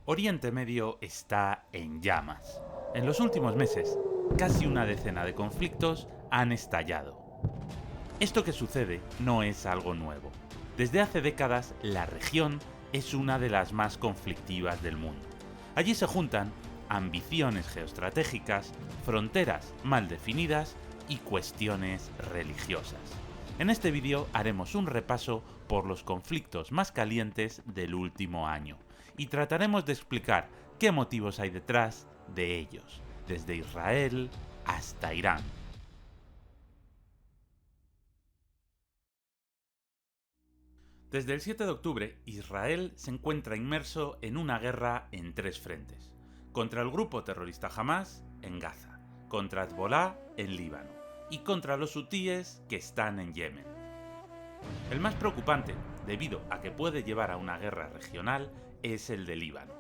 Oriente Medio está en llamas. En los últimos meses, casi una decena de conflictos han estallado. Esto que sucede no es algo nuevo. Desde hace décadas, la región es una de las más conflictivas del mundo. Allí se juntan ambiciones geoestratégicas, fronteras mal definidas y cuestiones religiosas. En este vídeo haremos un repaso por los conflictos más calientes del último año y trataremos de explicar qué motivos hay detrás de ellos, desde Israel hasta Irán. Desde el 7 de octubre, Israel se encuentra inmerso en una guerra en tres frentes. Contra el grupo terrorista Hamas, en Gaza, contra Hezbollah, en Líbano, y contra los hutíes que están en Yemen. El más preocupante, debido a que puede llevar a una guerra regional, es el de Líbano.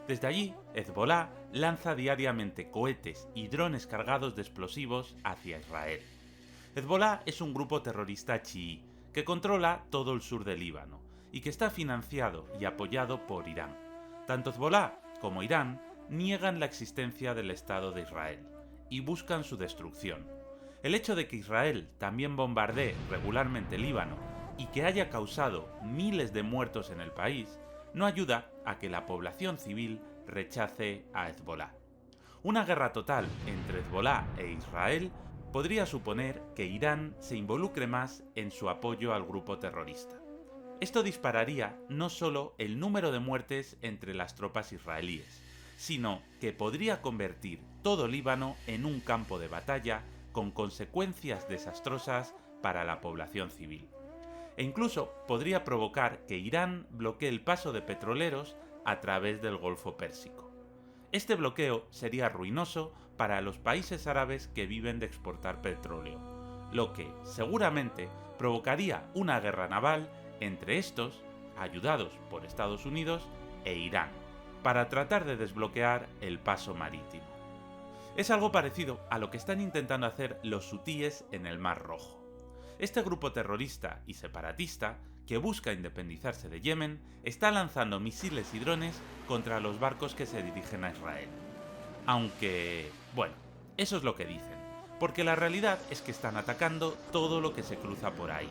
Desde allí, Hezbollah lanza diariamente cohetes y drones cargados de explosivos hacia Israel. Hezbollah es un grupo terrorista chií que controla todo el sur de Líbano y que está financiado y apoyado por Irán. Tanto Hezbollah como Irán niegan la existencia del Estado de Israel y buscan su destrucción. El hecho de que Israel también bombardee regularmente Líbano y que haya causado miles de muertos en el país no ayuda a que la población civil rechace a Hezbollah. Una guerra total entre Hezbollah e Israel podría suponer que Irán se involucre más en su apoyo al grupo terrorista. Esto dispararía no solo el número de muertes entre las tropas israelíes, sino que podría convertir todo Líbano en un campo de batalla con consecuencias desastrosas para la población civil. E incluso podría provocar que Irán bloquee el paso de petroleros a través del Golfo Pérsico. Este bloqueo sería ruinoso para los países árabes que viven de exportar petróleo, lo que seguramente provocaría una guerra naval entre estos, ayudados por Estados Unidos, e Irán, para tratar de desbloquear el paso marítimo. Es algo parecido a lo que están intentando hacer los hutíes en el Mar Rojo. Este grupo terrorista y separatista, que busca independizarse de Yemen, está lanzando misiles y drones contra los barcos que se dirigen a Israel. Aunque, bueno, eso es lo que dicen, porque la realidad es que están atacando todo lo que se cruza por ahí,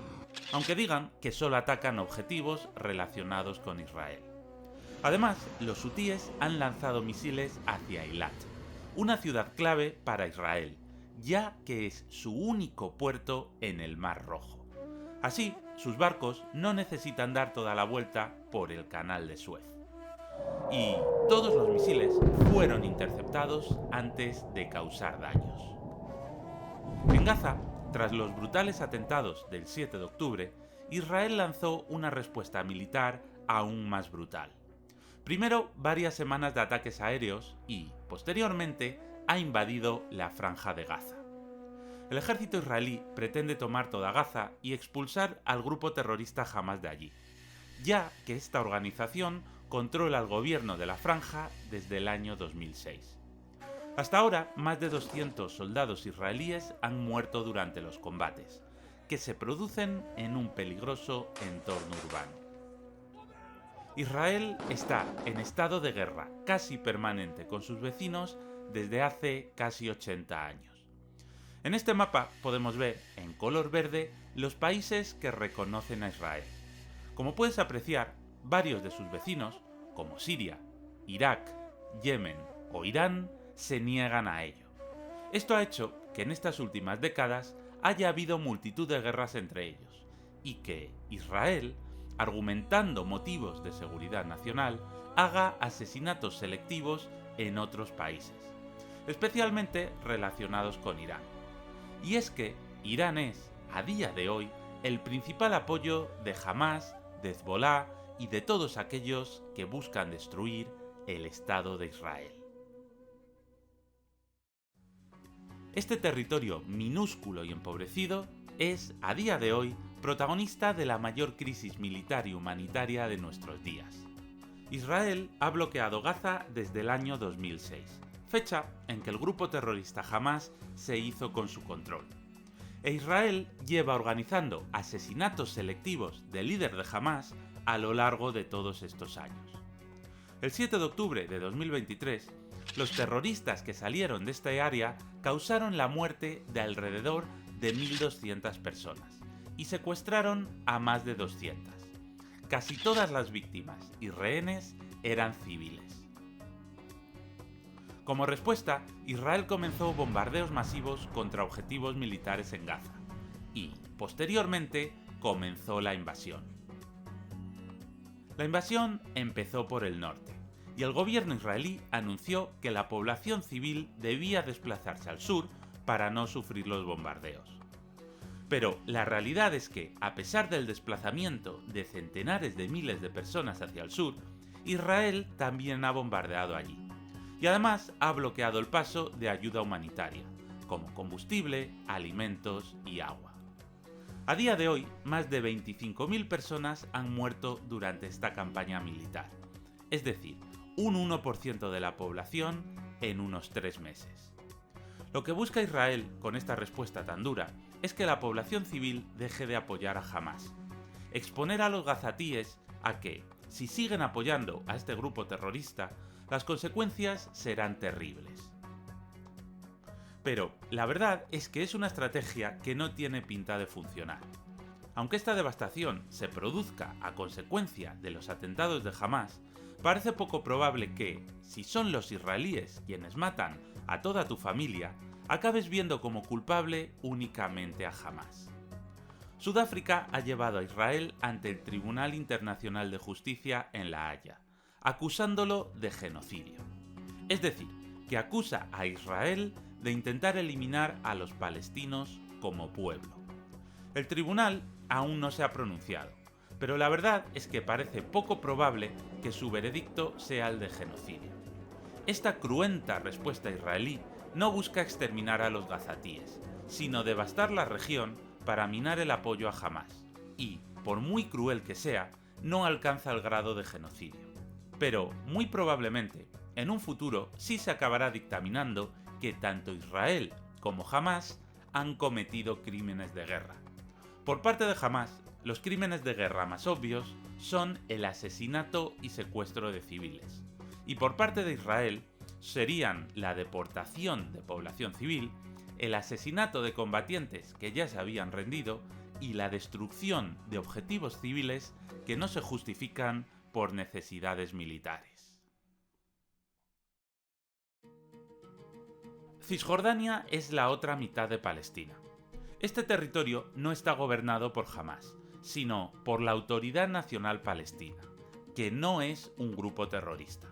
aunque digan que solo atacan objetivos relacionados con Israel. Además, los hutíes han lanzado misiles hacia Eilat, una ciudad clave para Israel, ya que es su único puerto en el Mar Rojo. Así, sus barcos no necesitan dar toda la vuelta por el canal de Suez. Y todos los misiles fueron interceptados antes de causar daños. En Gaza, tras los brutales atentados del 7 de octubre, Israel lanzó una respuesta militar aún más brutal. Primero, varias semanas de ataques aéreos y, posteriormente, ha invadido la Franja de Gaza. El ejército israelí pretende tomar toda Gaza y expulsar al grupo terrorista Hamas de allí, ya que esta organización controla el gobierno de la franja desde el año 2006. Hasta ahora, más de 200 soldados israelíes han muerto durante los combates, que se producen en un peligroso entorno urbano. Israel está en estado de guerra casi permanente con sus vecinos desde hace casi 80 años. En este mapa podemos ver, en color verde, los países que reconocen a Israel. Como puedes apreciar, varios de sus vecinos, como Siria, Irak, Yemen o Irán, se niegan a ello. Esto ha hecho que en estas últimas décadas haya habido multitud de guerras entre ellos, y que Israel, argumentando motivos de seguridad nacional, haga asesinatos selectivos en otros países, especialmente relacionados con Irán. Y es que Irán es, a día de hoy, el principal apoyo de Hamas, de Hezbollah y de todos aquellos que buscan destruir el Estado de Israel. Este territorio minúsculo y empobrecido es, a día de hoy, protagonista de la mayor crisis militar y humanitaria de nuestros días. Israel ha bloqueado Gaza desde el año 2006, fecha en que el grupo terrorista Hamas se hizo con su control. E Israel lleva organizando asesinatos selectivos del líder de Hamas a lo largo de todos estos años. El 7 de octubre de 2023, los terroristas que salieron de esta área causaron la muerte de alrededor de 1.200 personas y secuestraron a más de 200. Casi todas las víctimas y rehenes eran civiles. Como respuesta, Israel comenzó bombardeos masivos contra objetivos militares en Gaza y, posteriormente, comenzó la invasión. La invasión empezó por el norte, y el gobierno israelí anunció que la población civil debía desplazarse al sur para no sufrir los bombardeos. Pero la realidad es que, a pesar del desplazamiento de centenares de miles de personas hacia el sur, Israel también ha bombardeado allí. Y además ha bloqueado el paso de ayuda humanitaria, como combustible, alimentos y agua. A día de hoy, más de 25.000 personas han muerto durante esta campaña militar, es decir, un 1% de la población en unos 3 meses. Lo que busca Israel con esta respuesta tan dura es que la población civil deje de apoyar a Hamás, exponer a los gazatíes a que, si siguen apoyando a este grupo terrorista, las consecuencias serán terribles. Pero la verdad es que es una estrategia que no tiene pinta de funcionar. Aunque esta devastación se produzca a consecuencia de los atentados de Hamás, parece poco probable que, si son los israelíes quienes matan a toda tu familia, acabes viendo como culpable únicamente a Hamás. Sudáfrica ha llevado a Israel ante el Tribunal Internacional de Justicia en La Haya, acusándolo de genocidio. Es decir, que acusa a Israel de intentar eliminar a los palestinos como pueblo. El tribunal aún no se ha pronunciado, pero la verdad es que parece poco probable que su veredicto sea el de genocidio. Esta cruenta respuesta israelí no busca exterminar a los gazatíes, sino devastar la región para minar el apoyo a Hamás, y, por muy cruel que sea, no alcanza el grado de genocidio. Pero, muy probablemente, en un futuro sí se acabará dictaminando que tanto Israel como Hamás han cometido crímenes de guerra. Por parte de Hamás, los crímenes de guerra más obvios son el asesinato y secuestro de civiles, y por parte de Israel serían la deportación de población civil, el asesinato de combatientes que ya se habían rendido y la destrucción de objetivos civiles que no se justifican por necesidades militares. Cisjordania es la otra mitad de Palestina. Este territorio no está gobernado por Hamás, sino por la Autoridad Nacional Palestina, que no es un grupo terrorista.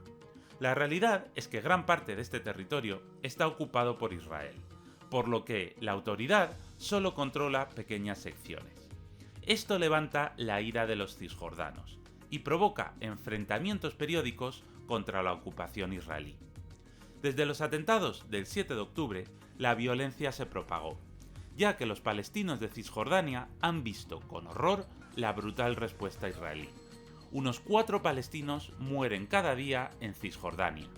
La realidad es que gran parte de este territorio está ocupado por Israel, por lo que la autoridad solo controla pequeñas secciones. Esto levanta la ira de los cisjordanos y provoca enfrentamientos periódicos contra la ocupación israelí. Desde los atentados del 7 de octubre, la violencia se propagó, ya que los palestinos de Cisjordania han visto con horror la brutal respuesta israelí. Unos 4 palestinos mueren cada día en Cisjordania,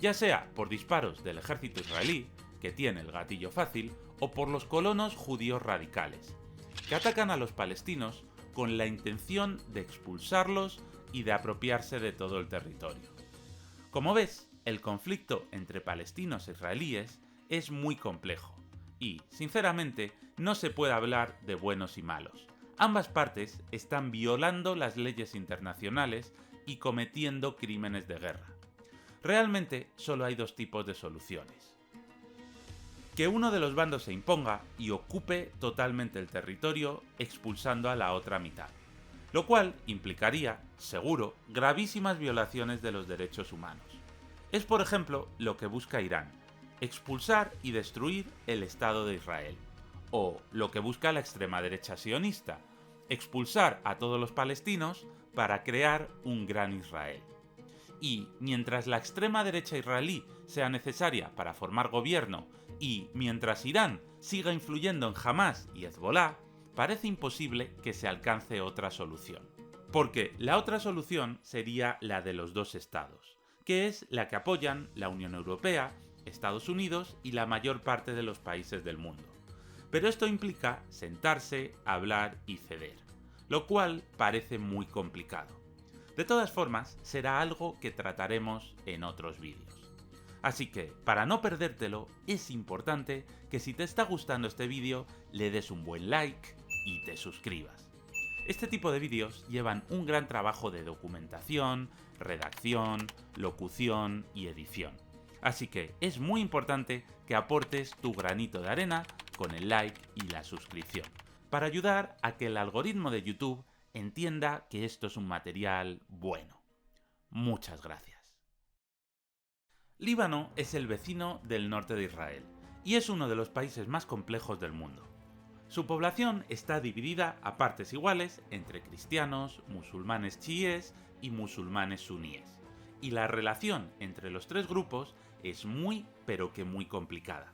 ya sea por disparos del ejército israelí, que tiene el gatillo fácil, o por los colonos judíos radicales, que atacan a los palestinos con la intención de expulsarlos y de apropiarse de todo el territorio. Como ves, el conflicto entre palestinos e israelíes es muy complejo y, sinceramente, no se puede hablar de buenos y malos. Ambas partes están violando las leyes internacionales y cometiendo crímenes de guerra. Realmente solo hay 2 tipos de soluciones. Que uno de los bandos se imponga y ocupe totalmente el territorio expulsando a la otra mitad, lo cual implicaría, seguro, gravísimas violaciones de los derechos humanos. Es, por ejemplo, lo que busca Irán, expulsar y destruir el Estado de Israel, o lo que busca la extrema derecha sionista, expulsar a todos los palestinos para crear un gran Israel. Y mientras la extrema derecha israelí sea necesaria para formar gobierno y mientras Irán siga influyendo en Hamás y Hezbolá, parece imposible que se alcance otra solución. Porque la otra solución sería la de los 2 estados, que es la que apoyan la Unión Europea, Estados Unidos y la mayor parte de los países del mundo. Pero esto implica sentarse, hablar y ceder, lo cual parece muy complicado. De todas formas, será algo que trataremos en otros vídeos. Así que, para no perdértelo, es importante que si te está gustando este vídeo, le des un buen like y te suscribas. Este tipo de vídeos llevan un gran trabajo de documentación, redacción, locución y edición. Así que es muy importante que aportes tu granito de arena con el like y la suscripción, para ayudar a que el algoritmo de YouTube entienda que esto es un material bueno. Muchas gracias. Líbano es el vecino del norte de Israel y es uno de los países más complejos del mundo. Su población está dividida a partes iguales entre cristianos, musulmanes chiíes y musulmanes suníes, y la relación entre los tres grupos es muy pero que muy complicada.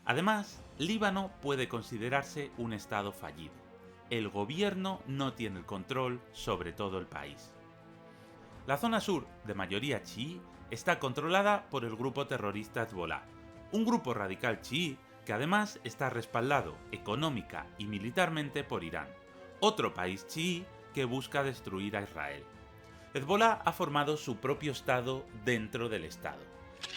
Además, Líbano puede considerarse un estado fallido. El gobierno no tiene el control sobre todo el país. La zona sur, de mayoría chií, está controlada por el grupo terrorista Hezbolá, un grupo radical chií que además está respaldado económica y militarmente por Irán, otro país chií que busca destruir a Israel. Hezbolá ha formado su propio estado dentro del estado.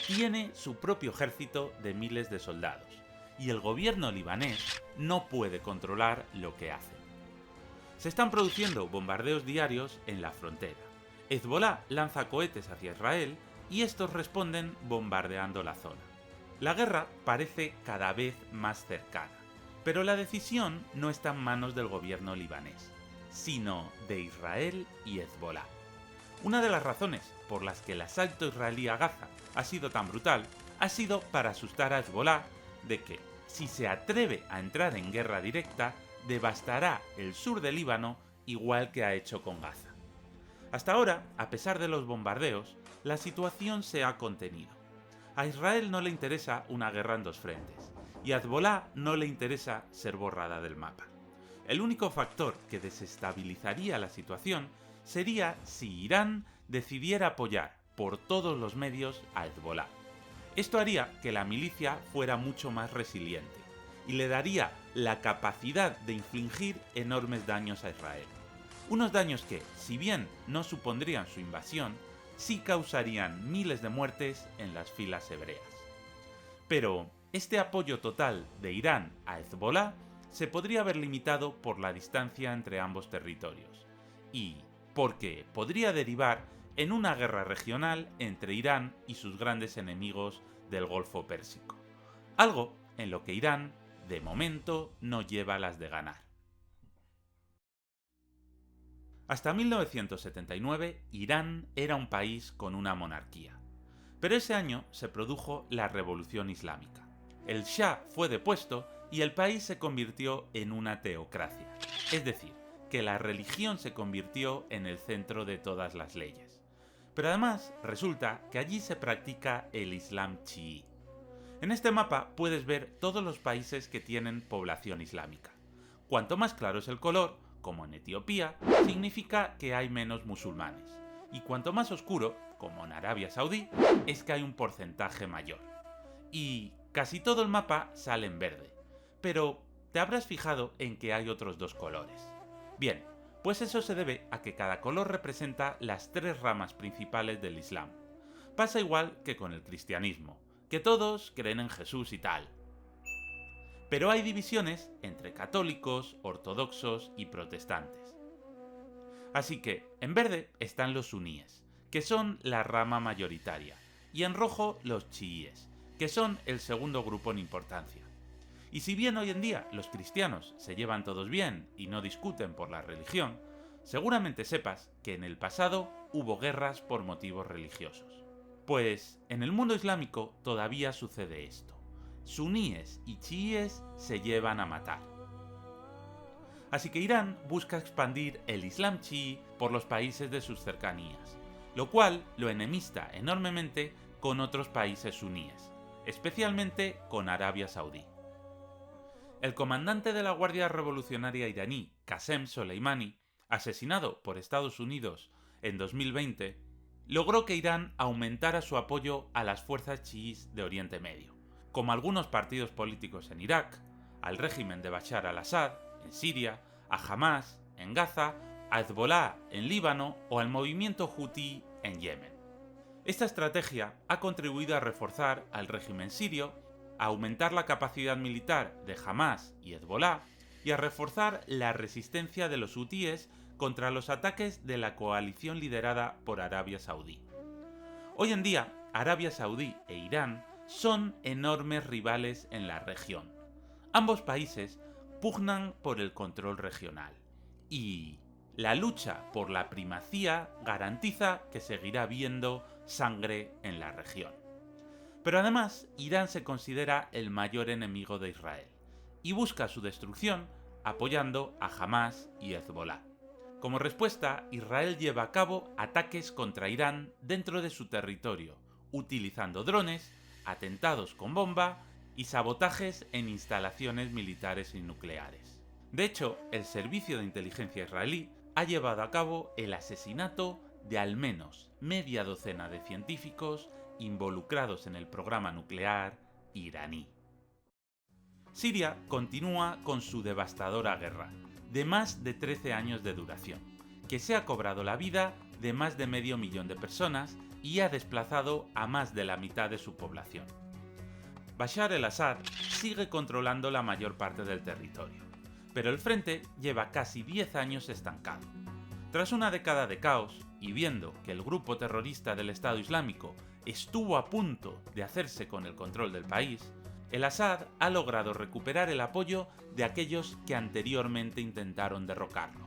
Tiene su propio ejército de miles de soldados, y el gobierno libanés no puede controlar lo que hacen. Se están produciendo bombardeos diarios en la frontera. Hezbolá lanza cohetes hacia Israel y estos responden bombardeando la zona. La guerra parece cada vez más cercana, pero la decisión no está en manos del gobierno libanés, sino de Israel y Hezbolá. Una de las razones por las que el asalto israelí a Gaza ha sido tan brutal ha sido para asustar a Hezbolá de que, si se atreve a entrar en guerra directa, devastará el sur del Líbano igual que ha hecho con Gaza. Hasta ahora, a pesar de los bombardeos, la situación se ha contenido. A Israel no le interesa una guerra en dos frentes, y a Hezbolá no le interesa ser borrada del mapa. El único factor que desestabilizaría la situación sería si Irán decidiera apoyar por todos los medios a Hezbolá. Esto haría que la milicia fuera mucho más resiliente, y le daría la capacidad de infligir enormes daños a Israel. Unos daños que, si bien no supondrían su invasión, sí causarían miles de muertes en las filas hebreas. Pero este apoyo total de Irán a Hezbolá se podría haber limitado por la distancia entre ambos territorios, y porque podría derivar en una guerra regional entre Irán y sus grandes enemigos del Golfo Pérsico, algo en lo que Irán, de momento, no lleva las de ganar. Hasta 1979, Irán era un país con una monarquía. Pero ese año se produjo la Revolución Islámica. El Shah fue depuesto y el país se convirtió en una teocracia. Es decir, que la religión se convirtió en el centro de todas las leyes. Pero además resulta que allí se practica el Islam chií. En este mapa puedes ver todos los países que tienen población islámica. Cuanto más claro es el color, como en Etiopía, significa que hay menos musulmanes, y cuanto más oscuro, como en Arabia Saudí, es que hay un porcentaje mayor. Y casi todo el mapa sale en verde, pero te habrás fijado en que hay otros dos colores. Bien, pues eso se debe a que cada color representa las tres ramas principales del Islam. Pasa igual que con el cristianismo, que todos creen en Jesús y tal. Pero hay divisiones entre católicos, ortodoxos y protestantes. Así que, en verde están los suníes, que son la rama mayoritaria, y en rojo los chiíes, que son el segundo grupo en importancia. Y si bien hoy en día los cristianos se llevan todos bien y no discuten por la religión, seguramente sepas que en el pasado hubo guerras por motivos religiosos. Pues en el mundo islámico todavía sucede esto. Suníes y chiíes se llevan a matar. Así que Irán busca expandir el Islam chií por los países de sus cercanías, lo cual lo enemista enormemente con otros países suníes, especialmente con Arabia Saudí. El comandante de la Guardia Revolucionaria iraní, Qasem Soleimani, asesinado por Estados Unidos en 2020, logró que Irán aumentara su apoyo a las fuerzas chiíes de Oriente Medio, como algunos partidos políticos en Irak, al régimen de Bashar al-Assad, en Siria, a Hamas, en Gaza, a Hezbolá en Líbano o al movimiento Houthi en Yemen. Esta estrategia ha contribuido a reforzar al régimen sirio, a aumentar la capacidad militar de Hamás y Hezbolá y a reforzar la resistencia de los hutíes contra los ataques de la coalición liderada por Arabia Saudí. Hoy en día, Arabia Saudí e Irán son enormes rivales en la región. Ambos países pugnan por el control regional y la lucha por la primacía garantiza que seguirá habiendo sangre en la región. Pero además, Irán se considera el mayor enemigo de Israel y busca su destrucción apoyando a Hamás y Hezbolá. Como respuesta, Israel lleva a cabo ataques contra Irán dentro de su territorio, utilizando drones, atentados con bomba y sabotajes en instalaciones militares y nucleares. De hecho, el servicio de inteligencia israelí ha llevado a cabo el asesinato de al menos media docena de científicos involucrados en el programa nuclear iraní. Siria continúa con su devastadora guerra, de más de 13 años de duración, que se ha cobrado la vida de más de medio millón de personas y ha desplazado a más de la mitad de su población. Bashar el-Assad sigue controlando la mayor parte del territorio, pero el frente lleva casi 10 años estancado. Tras una década de caos, y viendo que el grupo terrorista del Estado Islámico estuvo a punto de hacerse con el control del país, el Assad ha logrado recuperar el apoyo de aquellos que anteriormente intentaron derrocarlo.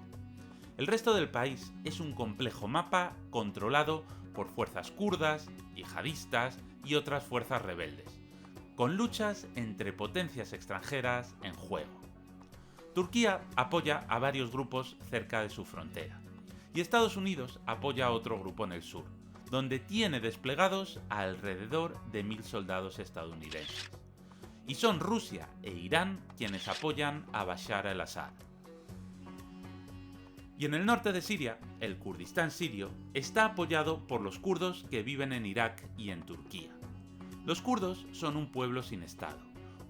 El resto del país es un complejo mapa controlado por fuerzas kurdas, yihadistas y otras fuerzas rebeldes, con luchas entre potencias extranjeras en juego. Turquía apoya a varios grupos cerca de su frontera, y Estados Unidos apoya a otro grupo en el sur, donde tiene desplegados a alrededor de 1000 soldados estadounidenses. Y son Rusia e Irán quienes apoyan a Bashar al-Assad. Y en el norte de Siria, el Kurdistán sirio está apoyado por los kurdos que viven en Irak y en Turquía. Los kurdos son un pueblo sin estado,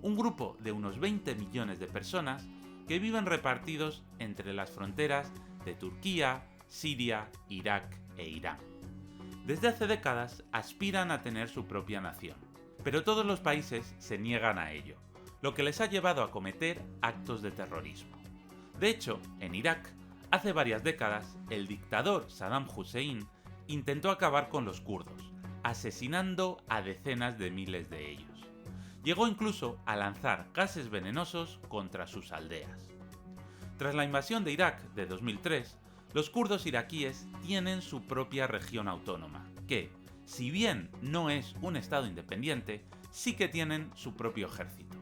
un grupo de unos 20 millones de personas que viven repartidos entre las fronteras de Turquía, Siria, Irak e Irán. Desde hace décadas aspiran a tener su propia nación, pero todos los países se niegan a ello, lo que les ha llevado a cometer actos de terrorismo. De hecho, en Irak, hace varias décadas, el dictador Saddam Hussein intentó acabar con los kurdos, asesinando a decenas de miles de ellos. Llegó incluso a lanzar gases venenosos contra sus aldeas. Tras la invasión de Irak de 2003, los kurdos iraquíes tienen su propia región autónoma, que, si bien no es un estado independiente, sí que tienen su propio ejército,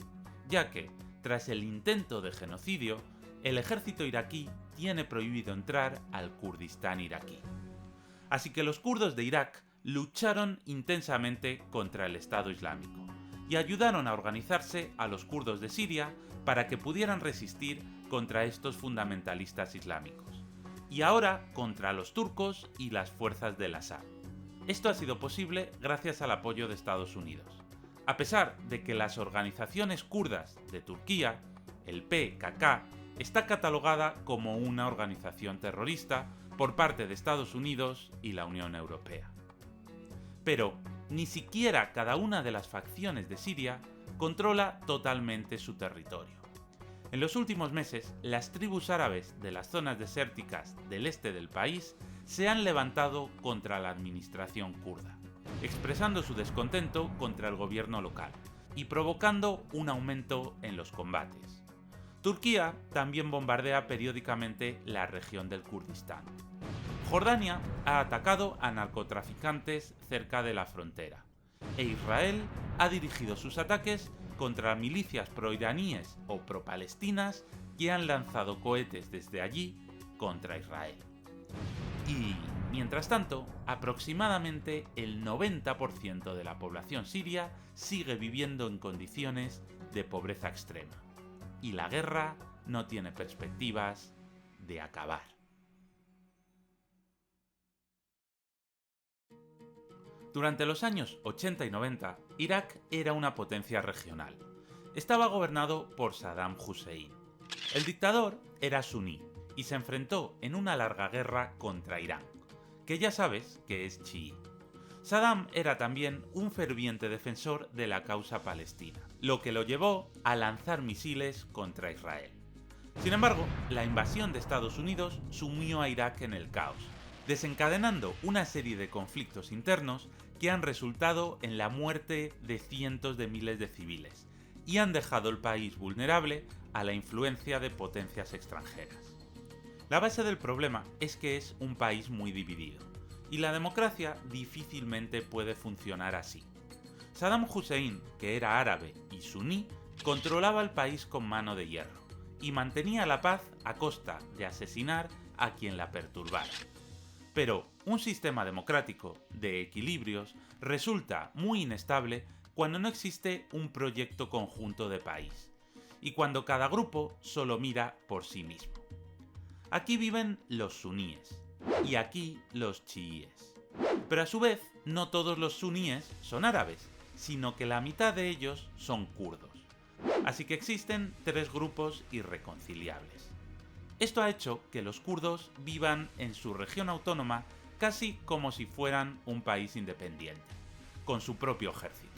ya que, tras el intento de genocidio, el ejército iraquí tiene prohibido entrar al Kurdistán iraquí. Así que los kurdos de Irak lucharon intensamente contra el Estado Islámico y ayudaron a organizarse a los kurdos de Siria para que pudieran resistir contra estos fundamentalistas islámicos, y ahora contra los turcos y las fuerzas del Assad. Esto ha sido posible gracias al apoyo de Estados Unidos, a pesar de que las organizaciones kurdas de Turquía, el PKK, está catalogada como una organización terrorista por parte de Estados Unidos y la Unión Europea. Pero ni siquiera cada una de las facciones de Siria controla totalmente su territorio. En los últimos meses, las tribus árabes de las zonas desérticas del este del país se han levantado contra la administración kurda, expresando su descontento contra el gobierno local y provocando un aumento en los combates. Turquía también bombardea periódicamente la región del Kurdistán. Jordania ha atacado a narcotraficantes cerca de la frontera, e Israel ha dirigido sus ataques contra milicias proiraníes o propalestinas que han lanzado cohetes desde allí contra Israel. Y, mientras tanto, aproximadamente el 90% de la población siria sigue viviendo en condiciones de pobreza extrema, y la guerra no tiene perspectivas de acabar. Durante los años 80 y 90, Irak era una potencia regional. Estaba gobernado por Saddam Hussein. El dictador era suní y se enfrentó en una larga guerra contra Irán, que ya sabes que es chií. Saddam era también un ferviente defensor de la causa palestina, lo que lo llevó a lanzar misiles contra Israel. Sin embargo, la invasión de Estados Unidos sumió a Irak en el caos, desencadenando una serie de conflictos internos que han resultado en la muerte de cientos de miles de civiles y han dejado el país vulnerable a la influencia de potencias extranjeras. La base del problema es que es un país muy dividido, y la democracia difícilmente puede funcionar así. Saddam Hussein, que era árabe y suní, controlaba el país con mano de hierro, y mantenía la paz a costa de asesinar a quien la perturbara. Pero un sistema democrático de equilibrios resulta muy inestable cuando no existe un proyecto conjunto de país, y cuando cada grupo solo mira por sí mismo. Aquí viven los suníes, y aquí los chiíes. Pero a su vez, no todos los suníes son árabes, sino que la mitad de ellos son kurdos. Así que existen tres grupos irreconciliables. Esto ha hecho que los kurdos vivan en su región autónoma casi como si fueran un país independiente, con su propio ejército.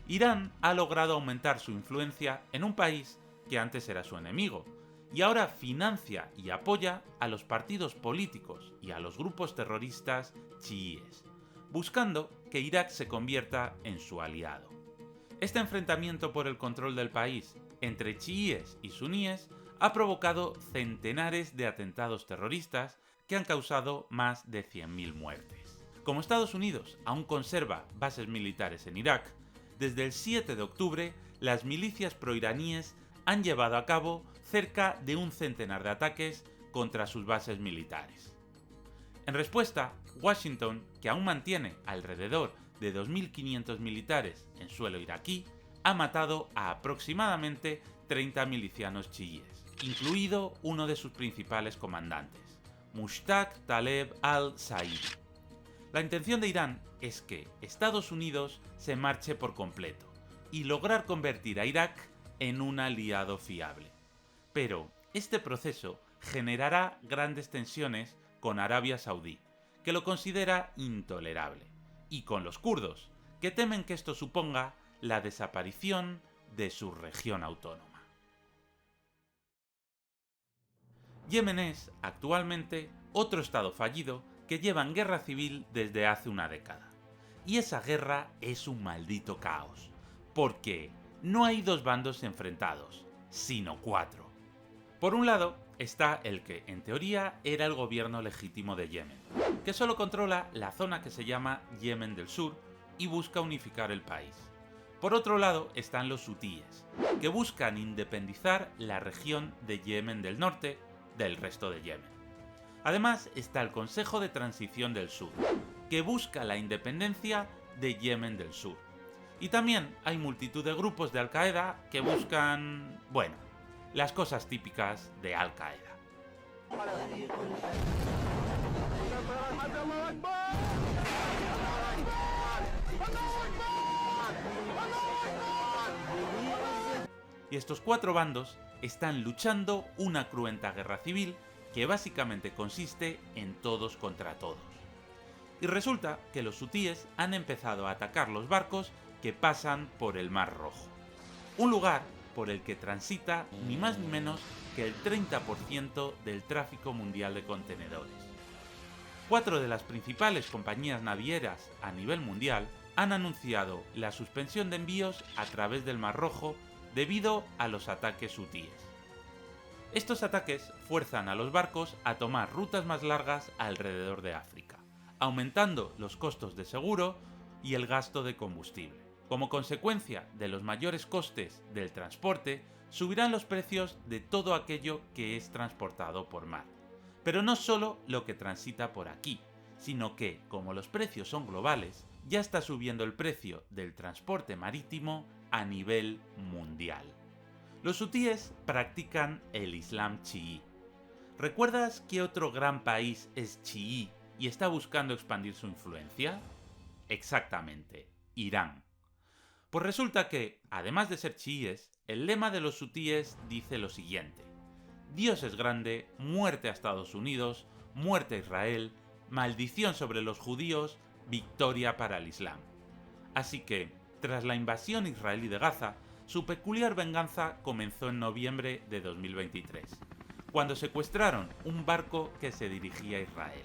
Irán ha logrado aumentar su influencia en un país que antes era su enemigo, y ahora financia y apoya a los partidos políticos y a los grupos terroristas chiíes, buscando que Irak se convierta en su aliado. Este enfrentamiento por el control del país entre chiíes y suníes ha provocado centenares de atentados terroristas que han causado más de 100.000 muertes. Como Estados Unidos aún conserva bases militares en Irak, desde el 7 de octubre las milicias proiraníes han llevado a cabo cerca de un centenar de ataques contra sus bases militares. En respuesta, Washington, que aún mantiene alrededor de 2.500 militares en suelo iraquí, ha matado a aproximadamente 30 milicianos chiíes, incluido uno de sus principales comandantes, Mushtaq Taleb al-Saidi. La intención de Irán es que Estados Unidos se marche por completo y lograr convertir a Irak en un aliado fiable. Pero este proceso generará grandes tensiones con Arabia Saudí, que lo considera intolerable, y con los kurdos, que temen que esto suponga la desaparición de su región autónoma. Yemen es, actualmente, otro estado fallido que lleva en guerra civil desde hace una década. Y esa guerra es un maldito caos, porque no hay dos bandos enfrentados, sino cuatro. Por un lado está el que, en teoría, era el gobierno legítimo de Yemen, que solo controla la zona que se llama Yemen del Sur y busca unificar el país. Por otro lado están los hutíes, que buscan independizar la región de Yemen del Norte del resto de Yemen. Además está el Consejo de Transición del Sur, que busca la independencia de Yemen del Sur. Y también hay multitud de grupos de Al-Qaeda que buscan, bueno, las cosas típicas de Al-Qaeda. Y estos cuatro bandos están luchando una cruenta guerra civil que básicamente consiste en todos contra todos. Y resulta que los hutíes han empezado a atacar los barcos que pasan por el Mar Rojo, un lugar por el que transita ni más ni menos que el 30% del tráfico mundial de contenedores. 4 de las principales compañías navieras a nivel mundial han anunciado la suspensión de envíos a través del Mar Rojo debido a los ataques hutíes. Estos ataques fuerzan a los barcos a tomar rutas más largas alrededor de África, aumentando los costos de seguro y el gasto de combustible. Como consecuencia de los mayores costes del transporte, subirán los precios de todo aquello que es transportado por mar. Pero no solo lo que transita por aquí, sino que, como los precios son globales, ya está subiendo el precio del transporte marítimo a nivel mundial. Los hutíes practican el Islam chií. ¿Recuerdas qué otro gran país es chií y está buscando expandir su influencia? Exactamente, Irán. Pues resulta que, además de ser chiíes, el lema de los hutíes dice lo siguiente: Dios es grande, muerte a Estados Unidos, muerte a Israel, maldición sobre los judíos, victoria para el Islam. Así que, tras la invasión israelí de Gaza, su peculiar venganza comenzó en noviembre de 2023, cuando secuestraron un barco que se dirigía a Israel.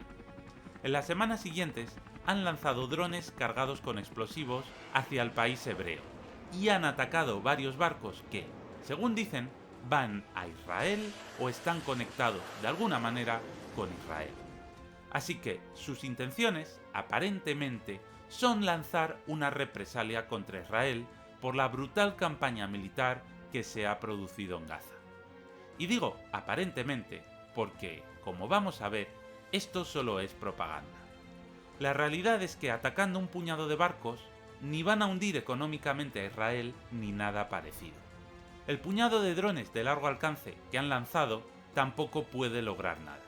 En las semanas siguientes han lanzado drones cargados con explosivos hacia el país hebreo y han atacado varios barcos que, según dicen, van a Israel o están conectados de alguna manera con Israel. Así que sus intenciones, aparentemente, son lanzar una represalia contra Israel por la brutal campaña militar que se ha producido en Gaza. Y digo aparentemente porque, como vamos a ver, esto solo es propaganda. La realidad es que atacando un puñado de barcos, ni van a hundir económicamente a Israel ni nada parecido. El puñado de drones de largo alcance que han lanzado tampoco puede lograr nada,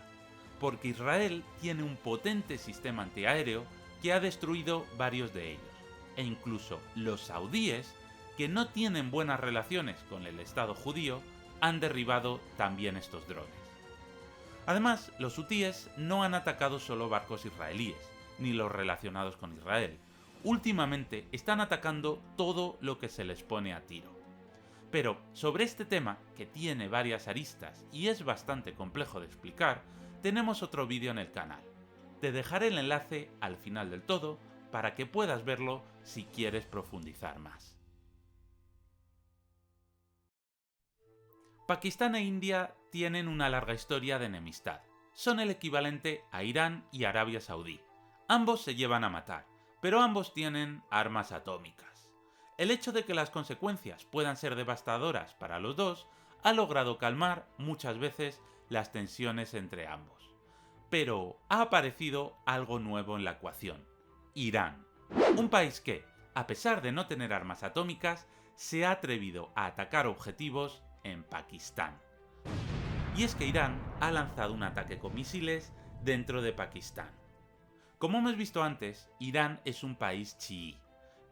porque Israel tiene un potente sistema antiaéreo que ha destruido varios de ellos, e incluso los saudíes, que no tienen buenas relaciones con el Estado judío, han derribado también estos drones. Además, los hutíes no han atacado solo barcos israelíes, ni los relacionados con Israel. Últimamente están atacando todo lo que se les pone a tiro. Pero sobre este tema, que tiene varias aristas y es bastante complejo de explicar, tenemos otro vídeo en el canal. Te dejaré el enlace al final del todo para que puedas verlo si quieres profundizar más. Pakistán e India tienen una larga historia de enemistad. Son el equivalente a Irán y Arabia Saudí. Ambos se llevan a matar, pero ambos tienen armas atómicas. El hecho de que las consecuencias puedan ser devastadoras para los dos ha logrado calmar muchas veces las tensiones entre ambos. Pero ha aparecido algo nuevo en la ecuación: Irán. Un país que, a pesar de no tener armas atómicas, se ha atrevido a atacar objetivos en Pakistán. Y es que Irán ha lanzado un ataque con misiles dentro de Pakistán. Como hemos visto antes, Irán es un país chií,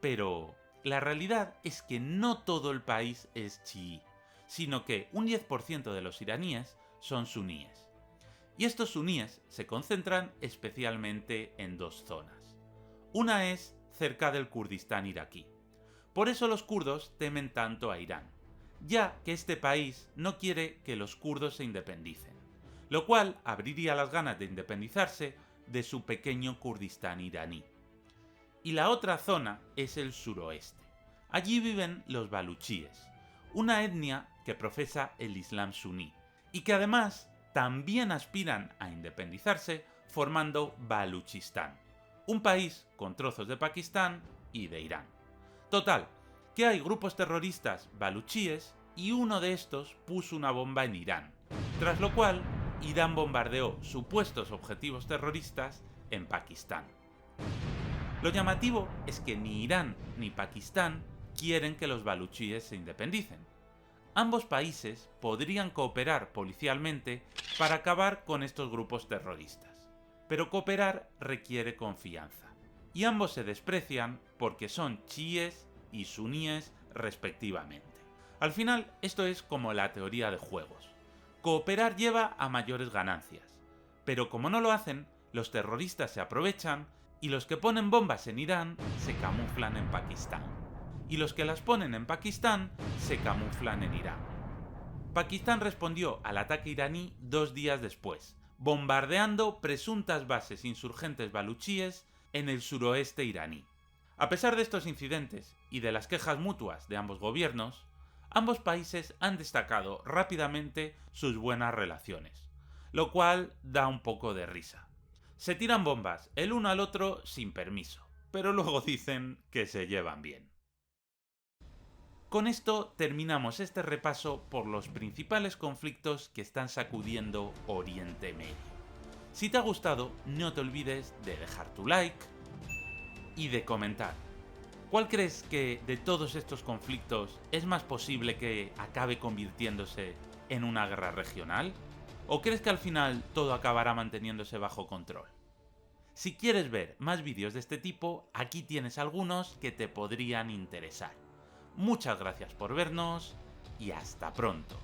pero la realidad es que no todo el país es chií, sino que un 10% de los iraníes son suníes. Y estos suníes se concentran especialmente en dos zonas. Una es cerca del Kurdistán iraquí. Por eso los kurdos temen tanto a Irán, ya que este país no quiere que los kurdos se independicen, lo cual abriría las ganas de independizarse de su pequeño Kurdistán iraní. Y la otra zona es el suroeste. Allí viven los baluchíes, una etnia que profesa el Islam suní, y que además también aspiran a independizarse formando Baluchistán, un país con trozos de Pakistán y de Irán. Total, que hay grupos terroristas baluchíes y uno de estos puso una bomba en Irán, tras lo cual Irán bombardeó supuestos objetivos terroristas en Pakistán. Lo llamativo es que ni Irán ni Pakistán quieren que los baluchíes se independicen. Ambos países podrían cooperar policialmente para acabar con estos grupos terroristas, pero cooperar requiere confianza, y ambos se desprecian porque son chiíes y suníes respectivamente. Al final, esto es como la teoría de juegos. Cooperar lleva a mayores ganancias, pero como no lo hacen, los terroristas se aprovechan y los que ponen bombas en Irán se camuflan en Pakistán, y los que las ponen en Pakistán se camuflan en Irán. Pakistán respondió al ataque iraní 2 días después, bombardeando presuntas bases insurgentes baluchíes en el suroeste iraní. A pesar de estos incidentes y de las quejas mutuas de ambos gobiernos, ambos países han destacado rápidamente sus buenas relaciones, lo cual da un poco de risa. Se tiran bombas el uno al otro sin permiso, pero luego dicen que se llevan bien. Con esto terminamos este repaso por los principales conflictos que están sacudiendo Oriente Medio. Si te ha gustado, no te olvides de dejar tu like y de comentar. ¿Cuál crees que de todos estos conflictos es más posible que acabe convirtiéndose en una guerra regional? ¿O crees que al final todo acabará manteniéndose bajo control? Si quieres ver más vídeos de este tipo, aquí tienes algunos que te podrían interesar. Muchas gracias por vernos y hasta pronto.